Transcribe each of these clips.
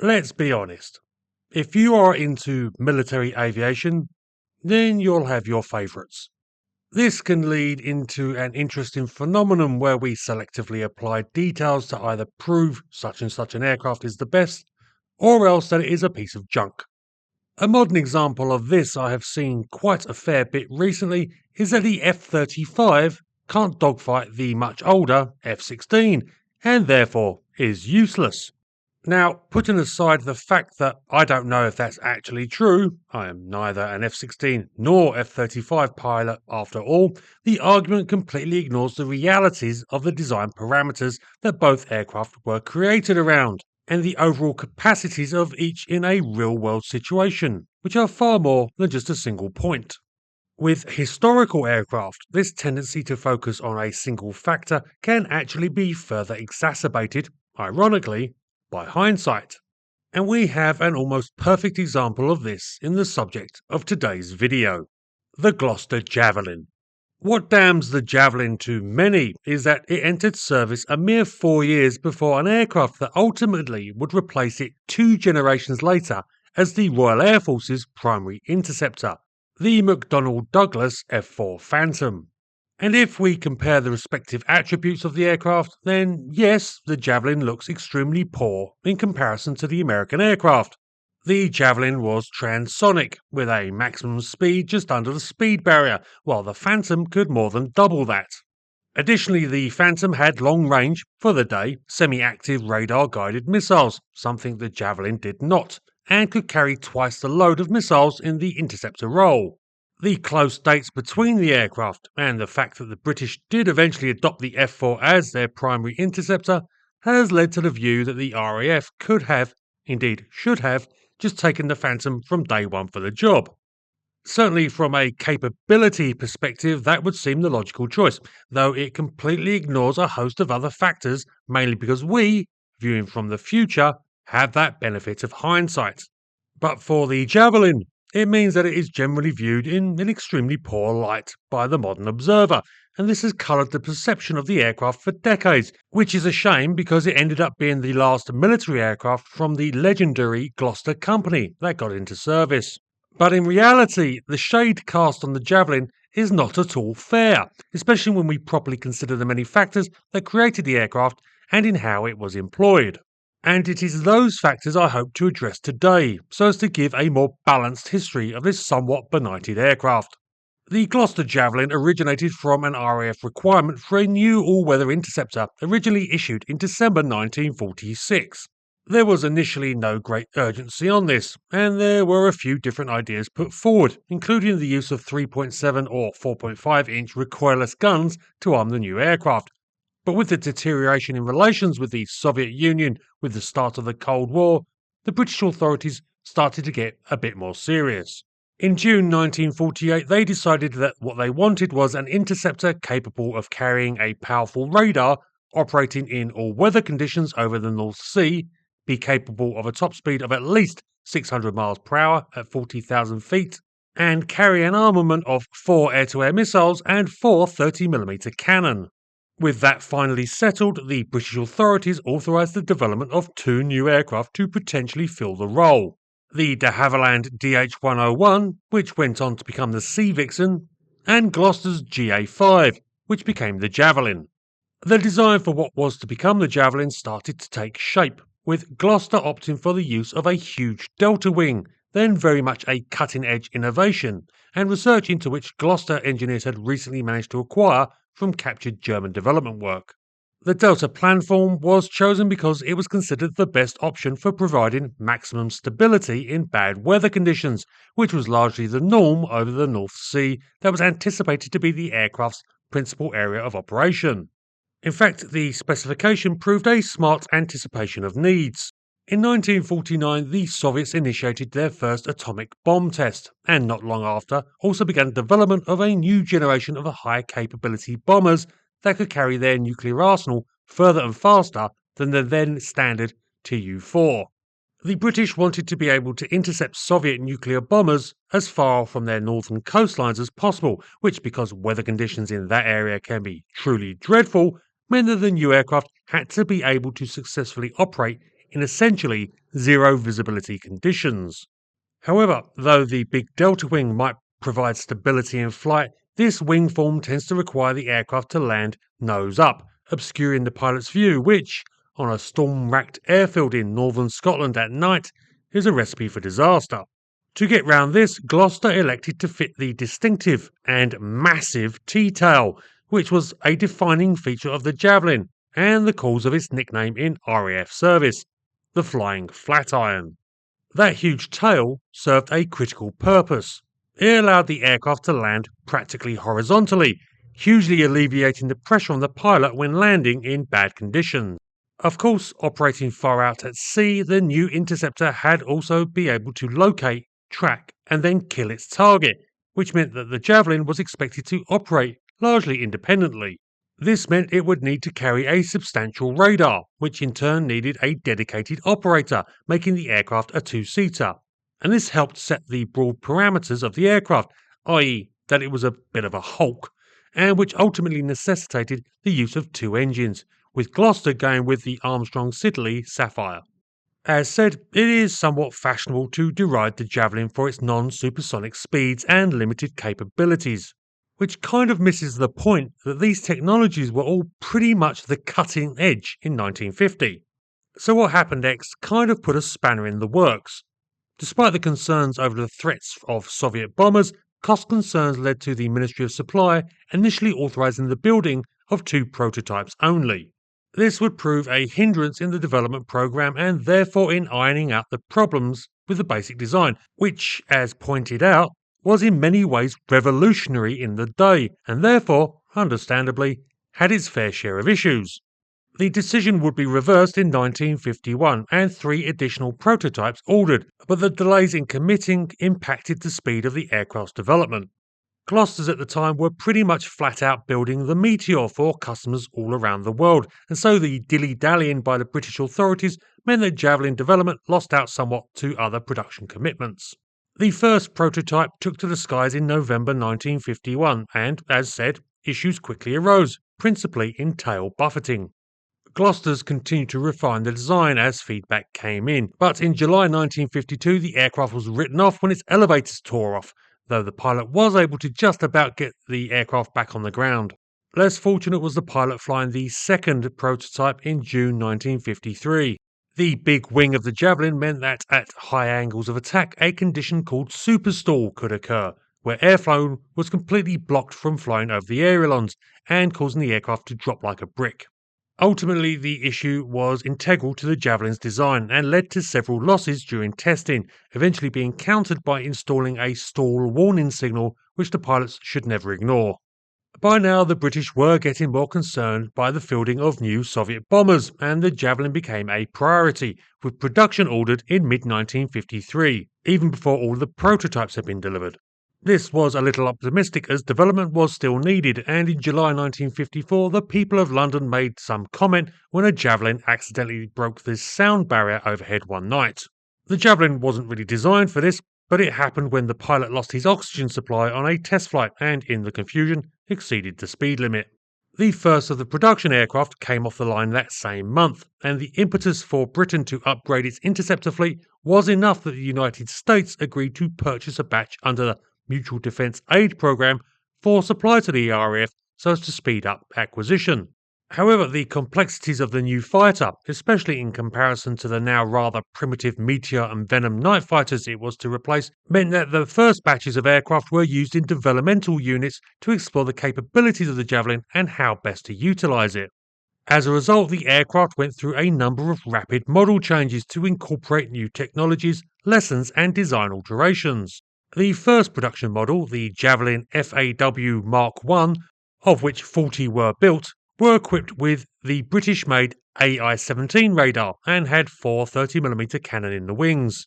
Let's be honest. If you are into military aviation, then you'll have your favourites. This can lead into an interesting phenomenon where we selectively apply details to either prove such and such an aircraft is the best, or else that it is a piece of junk. A modern example of this I have seen quite a fair bit recently is that the F-35 can't dogfight the much older F-16, and therefore is useless. Now, putting aside the fact that I don't know if that's actually true, I am neither an F-16 nor F-35 pilot after all, the argument completely ignores the realities of the design parameters that both aircraft were created around, and the overall capacities of each in a real-world situation, which are far more than just a single point. With historical aircraft, this tendency to focus on a single factor can actually be further exacerbated, ironically, by hindsight. And we have an almost perfect example of this in the subject of today's video, the Gloster Javelin. What damns the Javelin to many is that it entered service a mere 4 years before an aircraft that ultimately would replace it 2 generations later as the Royal Air Force's primary interceptor, the McDonnell Douglas F-4 Phantom. And if we compare the respective attributes of the aircraft, then yes, the Javelin looks extremely poor in comparison to the American aircraft. The Javelin was transonic, with a maximum speed just under the speed barrier, while the Phantom could more than double that. Additionally, the Phantom had long range, for the day, semi-active radar-guided missiles, something the Javelin did not, and could carry twice the load of missiles in the interceptor role. The close dates between the aircraft, and the fact that the British did eventually adopt the F-4 as their primary interceptor, has led to the view that the RAF could have, indeed should have, just taken the Phantom from day one for the job. Certainly from a capability perspective that would seem the logical choice, though it completely ignores a host of other factors, mainly because we, viewing from the future, have that benefit of hindsight. But for the Javelin, it means that it is generally viewed in an extremely poor light by the modern observer, and this has coloured the perception of the aircraft for decades, which is a shame because it ended up being the last military aircraft from the legendary Gloster company that got into service. But in reality, the shade cast on the Javelin is not at all fair, especially when we properly consider the many factors that created the aircraft and in how it was employed. And it is those factors I hope to address today, so as to give a more balanced history of this somewhat benighted aircraft. The Gloster Javelin originated from an RAF requirement for a new all-weather interceptor originally issued in December 1946. There was initially no great urgency on this, and there were a few different ideas put forward, including the use of 3.7 or 4.5-inch recoilless guns to arm the new aircraft. But with the deterioration in relations with the Soviet Union with the start of the Cold War, the British authorities started to get a bit more serious. In June 1948, they decided that what they wanted was an interceptor capable of carrying a powerful radar, operating in all weather conditions over the North Sea, be capable of a top speed of at least 600 miles per hour at 40,000 feet, and carry an armament of 4 air-to-air missiles and 4 30mm cannon. With that finally settled, the British authorities authorised the development of 2 new aircraft to potentially fill the role. The de Havilland DH-101, which went on to become the Sea Vixen, and Gloster's GA-5, which became the Javelin. The design for what was to become the Javelin started to take shape, with Gloster opting for the use of a huge delta wing, then very much a cutting-edge innovation, and research into which Gloster engineers had recently managed to acquire from captured German development work. The Delta planform was chosen because it was considered the best option for providing maximum stability in bad weather conditions, which was largely the norm over the North Sea that was anticipated to be the aircraft's principal area of operation. In fact, the specification proved a smart anticipation of needs. In 1949, the Soviets initiated their first atomic bomb test, and not long after also began development of a new generation of high-capability bombers that could carry their nuclear arsenal further and faster than the then standard Tu-4. The British wanted to be able to intercept Soviet nuclear bombers as far from their northern coastlines as possible, which, because weather conditions in that area can be truly dreadful, meant that the new aircraft had to be able to successfully operate in essentially zero visibility conditions. However, though the big delta wing might provide stability in flight, this wing form tends to require the aircraft to land nose up, obscuring the pilot's view, which, on a storm-racked airfield in northern Scotland at night, is a recipe for disaster. To get round this, Gloster elected to fit the distinctive and massive T-tail, which was a defining feature of the Javelin and the cause of its nickname in RAF service, the Flying Flatiron. That huge tail served a critical purpose. It allowed the aircraft to land practically horizontally, hugely alleviating the pressure on the pilot when landing in bad conditions. Of course, operating far out at sea, the new interceptor had also be able to locate, track, and then kill its target, which meant that the Javelin was expected to operate largely independently. This meant it would need to carry a substantial radar, which in turn needed a dedicated operator, making the aircraft a two-seater. And this helped set the broad parameters of the aircraft, i.e. that it was a bit of a hulk, and which ultimately necessitated the use of two engines, with Gloster going with the Armstrong-Siddeley Sapphire. As said, it is somewhat fashionable to deride the Javelin for its non-supersonic speeds and limited capabilities, which kind of misses the point that these technologies were all pretty much the cutting edge in 1950. So what happened next kind of put a spanner in the works. Despite the concerns over the threats of Soviet bombers, cost concerns led to the Ministry of Supply initially authorizing the building of two prototypes only. This would prove a hindrance in the development program and therefore in ironing out the problems with the basic design, which, as pointed out, was in many ways revolutionary in the day and therefore, understandably, had its fair share of issues. The decision would be reversed in 1951 and three additional prototypes ordered, but the delays in committing impacted the speed of the aircraft's development. Glosters at the time were pretty much flat out building the Meteor for customers all around the world, and so the dilly-dallying by the British authorities meant that Javelin development lost out somewhat to other production commitments. The first prototype took to the skies in November 1951 and, as said, issues quickly arose, principally in tail buffeting. Glosters continued to refine the design as feedback came in, but in July 1952 the aircraft was written off when its elevators tore off, though the pilot was able to just about get the aircraft back on the ground. Less fortunate was the pilot flying the second prototype in June 1953. The big wing of the Javelin meant that at high angles of attack a condition called superstall could occur, where airflow was completely blocked from flying over the ailerons and causing the aircraft to drop like a brick. Ultimately, the issue was integral to the Javelin's design and led to several losses during testing, eventually being countered by installing a stall warning signal which the pilots should never ignore. By now, the British were getting more concerned by the fielding of new Soviet bombers, and the Javelin became a priority, with production ordered in mid-1953, even before all the prototypes had been delivered. This was a little optimistic as development was still needed, and in July 1954 the people of London made some comment when a Javelin accidentally broke the sound barrier overhead one night. The Javelin wasn't really designed for this, but it happened when the pilot lost his oxygen supply on a test flight and, in the confusion, exceeded the speed limit. The first of the production aircraft came off the line that same month, and the impetus for Britain to upgrade its interceptor fleet was enough that the United States agreed to purchase a batch under the Mutual Defence Aid Programme for supply to the RAF so as to speed up acquisition. However, the complexities of the new fighter, especially in comparison to the now rather primitive Meteor and Venom night fighters it was to replace, meant that the first batches of aircraft were used in developmental units to explore the capabilities of the Javelin and how best to utilise it. As a result, the aircraft went through a number of rapid model changes to incorporate new technologies, lessons and design alterations. The first production model, the Javelin FAW Mark I, of which 40 were built, were equipped with the British-made AI-17 radar and had four 30mm cannon in the wings.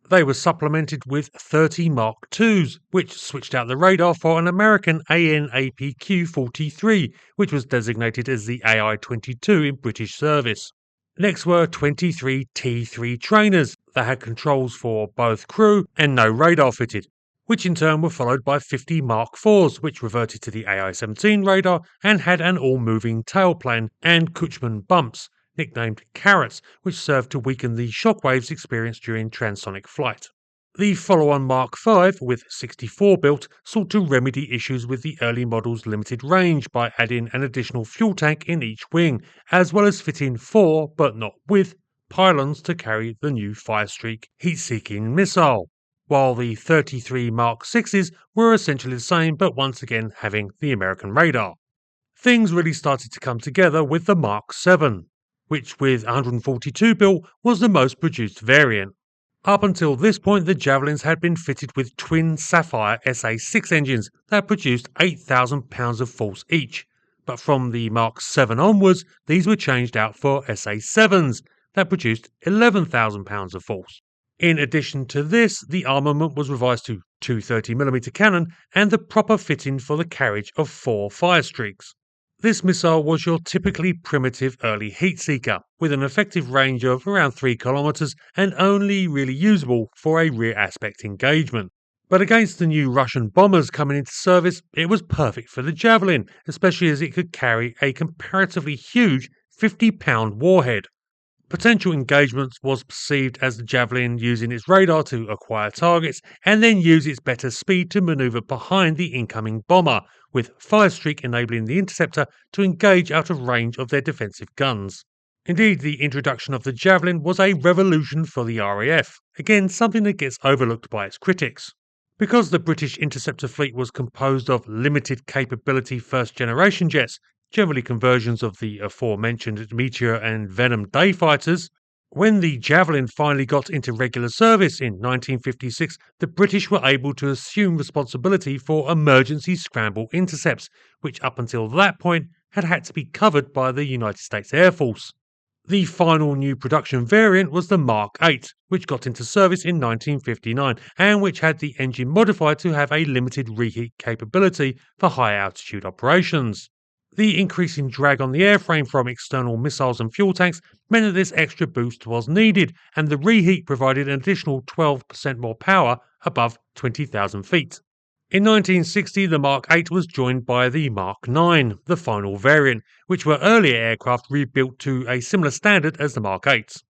They were supplemented with 30 Mark IIs, which switched out the radar for an American AN/APQ-43, which was designated as the AI-22 in British service. Next were 23 T3 trainers that had controls for both crew and no radar fitted, which in turn were followed by 50 Mark IVs, which reverted to the AI-17 radar and had an all-moving tailplane and Cushman bumps, nicknamed carrots, which served to weaken the shockwaves experienced during transonic flight. The follow-on Mark V, with 64 built, sought to remedy issues with the early model's limited range by adding an additional fuel tank in each wing, as well as fitting 4, but not with, pylons to carry the new Firestreak heat-seeking missile, while the 33 Mark VIs were essentially the same, but once again having the American radar. Things really started to come together with the Mark VII, which with 142 built was the most produced variant. Up until this point, the Javelins had been fitted with twin Sapphire SA-6 engines that produced 8,000 pounds of force each, but from the Mark VII onwards, these were changed out for SA-7s that produced 11,000 pounds of force. In addition to this, the armament was revised to 230mm cannon and the proper fitting for the carriage of 4 Firestreaks. This missile was your typically primitive early heat seeker, with an effective range of around 3 kilometers and only really usable for a rear aspect engagement. But against the new Russian bombers coming into service, it was perfect for the Javelin, especially as it could carry a comparatively huge 50-pound warhead. Potential engagements was perceived as the Javelin using its radar to acquire targets and then use its better speed to maneuver behind the incoming bomber, with Firestreak enabling the interceptor to engage out of range of their defensive guns. Indeed, the introduction of the Javelin was a revolution for the RAF, again something that gets overlooked by its critics. Because the British interceptor fleet was composed of limited capability first-generation jets, generally conversions of the aforementioned Meteor and Venom day fighters, when the Javelin finally got into regular service in 1956, the British were able to assume responsibility for emergency scramble intercepts, which up until that point had to be covered by the United States Air Force. The final new production variant was the Mark VIII, which got into service in 1959 and which had the engine modified to have a limited reheat capability for high altitude operations. The increasing drag on the airframe from external missiles and fuel tanks meant that this extra boost was needed, and the reheat provided an additional 12% more power above 20,000 feet. In 1960, the Mark VIII was joined by the Mark IX, the final variant, which were earlier aircraft rebuilt to a similar standard as the Mark VIIIs.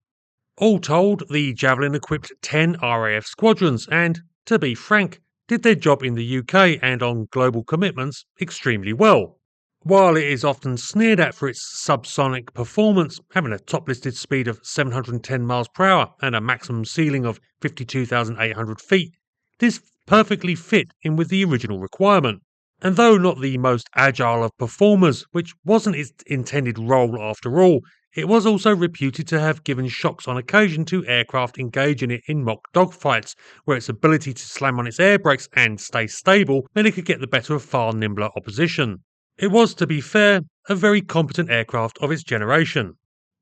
All told, the Javelin equipped 10 RAF squadrons and, to be frank, did their job in the UK and on global commitments extremely well. While it is often sneered at for its subsonic performance, having a top-listed speed of 710 miles per hour and a maximum ceiling of 52,800 feet, this perfectly fit in with the original requirement. And though not the most agile of performers, which wasn't its intended role after all, it was also reputed to have given shocks on occasion to aircraft engaging it in mock dogfights, where its ability to slam on its air brakes and stay stable meant it could get the better of far nimbler opposition. It was, to be fair, a very competent aircraft of its generation.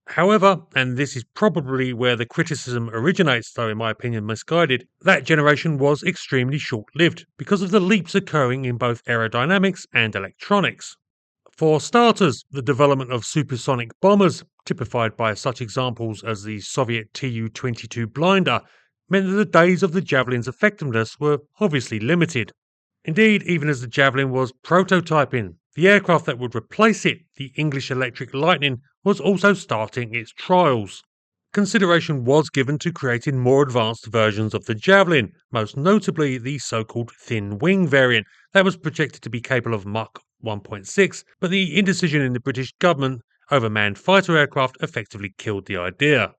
However, and this is probably where the criticism originates, though in my opinion misguided, that generation was extremely short-lived because of the leaps occurring in both aerodynamics and electronics. For starters, the development of supersonic bombers, typified by such examples as the Soviet Tu-22 blinder, meant that the days of the Javelin's effectiveness were obviously limited. Indeed, even as the Javelin was prototyping, the aircraft that would replace it, the English Electric Lightning, was also starting its trials. Consideration was given to creating more advanced versions of the Javelin, most notably the so-called thin wing variant that was projected to be capable of Mach 1.6, but the indecision in the British government over manned fighter aircraft effectively killed the idea.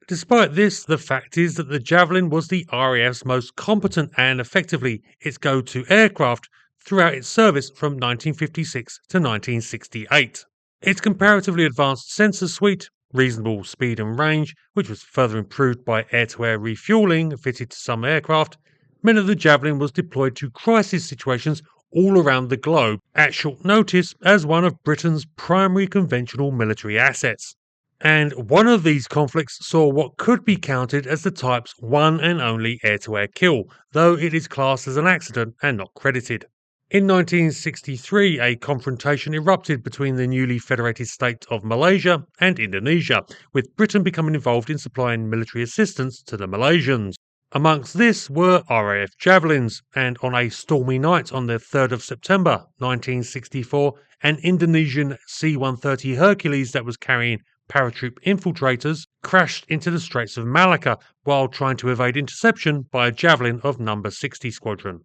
Despite this, the fact is that the Javelin was the RAF's most competent and effectively its go-to aircraft throughout its service from 1956 to 1968. Its comparatively advanced sensor suite, reasonable speed and range, which was further improved by air-to-air refuelling fitted to some aircraft, meant that the Javelin was deployed to crisis situations all around the globe at short notice as one of Britain's primary conventional military assets. And one of these conflicts saw what could be counted as the type's one and only air-to-air kill, though it is classed as an accident and not credited. In 1963, a confrontation erupted between the newly federated state of Malaysia and Indonesia, with Britain becoming involved in supplying military assistance to the Malaysians. Amongst this were RAF Javelins, and on a stormy night on the 3rd of September 1964, an Indonesian C-130 Hercules that was carrying paratroop infiltrators crashed into the Straits of Malacca while trying to evade interception by a Javelin of No. 60 Squadron.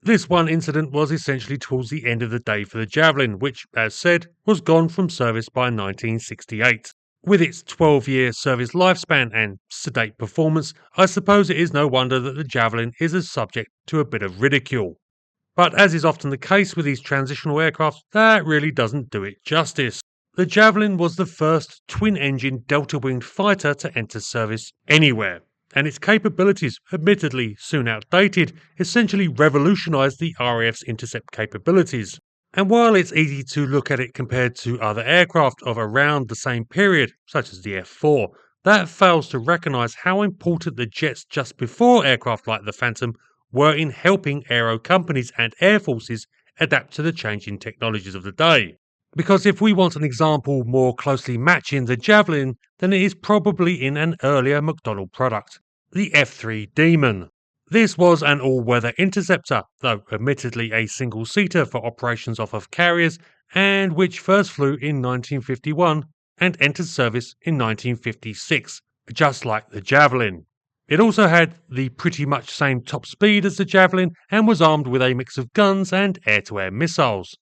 This one incident was essentially towards the end of the day for the Javelin, which, as said, was gone from service by 1968. With its 12-year service lifespan and sedate performance, I suppose it is no wonder that the Javelin is subject to a bit of ridicule. But as is often the case with these transitional aircraft, that really doesn't do it justice. The Javelin was the first twin-engine delta-winged fighter to enter service anywhere, and its capabilities, admittedly soon outdated, essentially revolutionised the RAF's intercept capabilities. And while it's easy to look at it compared to other aircraft of around the same period, such as the F-4, that fails to recognise how important the jets just before aircraft like the Phantom were in helping aero companies and air forces adapt to the changing technologies of the day. Because if we want an example more closely matching the Javelin, then it is probably in an earlier McDonnell product, the F-3 Demon. This was an all-weather interceptor, though admittedly a single-seater for operations off of carriers, and which first flew in 1951 and entered service in 1956, just like the Javelin. It also had the pretty much same top speed as the Javelin and was armed with a mix of guns and air-to-air missiles.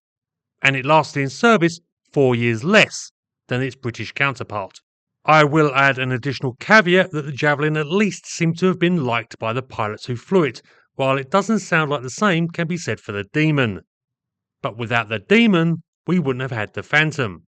And it lasted in service 4 years less than its British counterpart. I will add an additional caveat that the Javelin at least seemed to have been liked by the pilots who flew it, while it doesn't sound like the same can be said for the Demon. But without the Demon, we wouldn't have had the Phantom.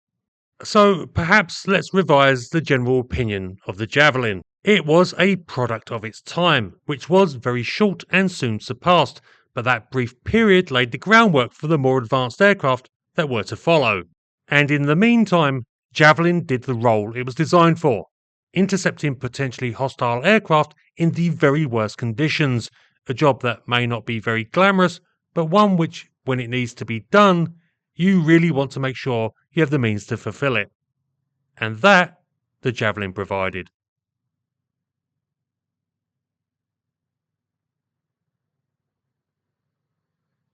So perhaps let's revise the general opinion of the Javelin. It was a product of its time, which was very short and soon surpassed, but that brief period laid the groundwork for the more advanced aircraft that were to follow. And in the meantime, Javelin did the role it was designed for, intercepting potentially hostile aircraft in the very worst conditions, a job that may not be very glamorous, but one which, when it needs to be done, you really want to make sure you have the means to fulfill it. And that the Javelin provided.